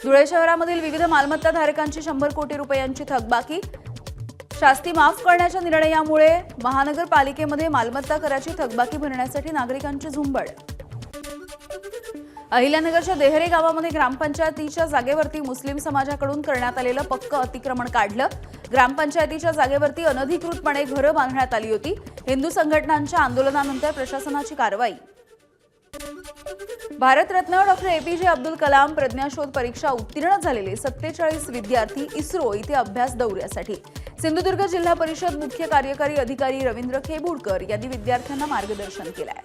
धुळे शहरामधील विविध मालमत्ता धारकांची 100 कोटी रुपयांची थकबाकी। शास्ती माफ करण्याच्या निर्णयामुळे महानगरपालिकेमध्ये मालमत्ता कराची थकबाकी भरण्यासाठी नागरिकांची झुंबड। अहिल्यानगरच्या देहरे गावामध्ये ग्रामपंचायतीच्या जागेवरती मुस्लिम समाजाकडून करण्यात आलेलं पक्क अतिक्रमण काढलं। ग्रामपंचायतीच्या जागेवरती अनधिकृतपणे घरं बांधण्यात आली होती। हिंदू संघटनांच्या आंदोलनानंतर प्रशासनाची कारवाई। भारतरत्न डॉक्टर एपीजे अब्दुल कलाम प्रज्ञाशोध परीक्षा उत्तीर्ण झालेले 47 विद्यार्थी इस्रो इथे अभ्यास दौऱ्यासाठी। सिंधुदुर्ग जिल्हा परिषद मुख्य कार्यकारी अधिकारी रवींद्र खेबुडकर यांनी विद्यार्थ्यांना मार्गदर्शन केलंय।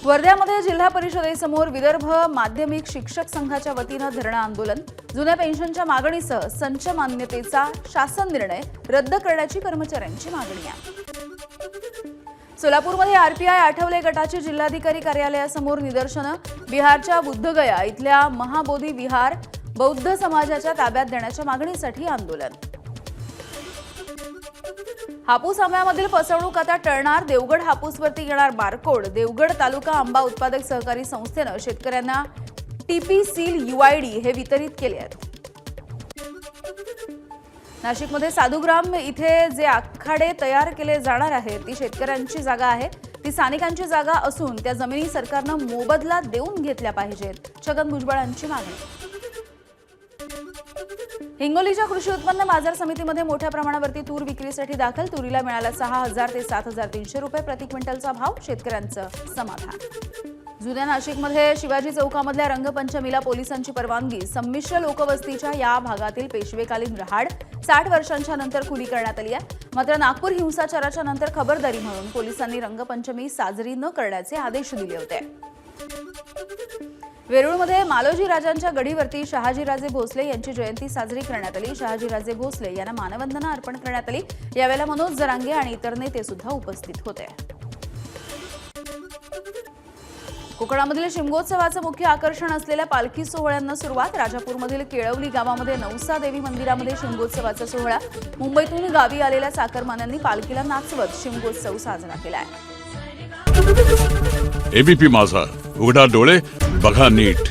वर्ध्यामध्ये जिल्हा परिषदेसमोर विदर्भ माध्यमिक शिक्षक संघाच्या वतीनं धरणं आंदोलन। जुन्या पेन्शनच्या मागणीसह संच मान्यतेचा शासन निर्णय रद्द करण्याची कर्मचाऱ्यांची मागणी आहे। सोलापूरमध्ये आरपीआय आठवले गटाची जिल्हाधिकारी कार्यालयासमोर निदर्शनं। बिहारच्या बुद्धगया इथल्या महाबोधी विहार बौद्ध समाजाच्या ताब्यात देण्याच्या मागणीसाठी आंदोलन। हापूस आंब्यामधील फसवणूक आता टळणार। देवगड हापूसवरती येणार बारकोड। देवगड तालुका आंबा उत्पादक सहकारी संस्थेनं शेतकऱ्यांना टीपी सील यूआयडी हे वितरित केले आहेत। नाशिकमध्ये साधुग्राम इथे जे आखाडे तयार केले जाणार आहेत ती शेतकऱ्यांची जागा आहे। ती स्थानिकांची जागा असून त्या जमिनी सरकारनं मोबदला देऊन घेतल्या पाहिजेत। छगन भुजबळांची मागणी। हिंगोलीच्या कृषी उत्पन्न बाजार समितीमध्ये मोठ्या प्रमाणावरती तूर विक्रीसाठी दाखल। तुरीला मिळाला 6,000 ते 7,300 रुपये प्रति क्विंटलचा भाव। शेतकऱ्यांचं समाधान। जुन्या नाशिकमध्ये शिवाजी चौकामधल्या रंगपंचमीला पोलिसांची परवानगी। संमिश्र लोकवस्तीच्या या भागातील पेशवेकालीन रहाड 60 वर्षांच्या नंतर खुली करण्यात आली आहे। मात्र नागपूर हिंसाचाराच्या नंतर खबरदारी म्हणून पोलिसांनी रंगपंचमी साजरी न करण्याचे आदेश दिले होते। वेरूळमध्ये मालोजी राजांच्या गडीवरती शहाजीराजे भोसले यांची जयंती साजरी करण्यात आली। शहाजीराजे भोसले यांना मानवंदना अर्पण करण्यात आली। यावेळेला मनोज जरांगे आणि इतर नेते सुद्धा उपस्थित होते। कोकणामधील शिमगोत्सवाचं मुख्य आकर्षण असलेल्या पालखी सोहळ्यांना सुरुवात। राजापूरमधील केळवली गावामध्ये नवसा देवी मंदिरामध्ये शिमगोत्सवाचा सोहळा। मुंबईतून गावी आलेल्या चाकरमान्यांनी पालखीला नाचवत शिमगोत्सव साजरा केलाय। एबीपी माझा, उघडा डोळे बघा नीट।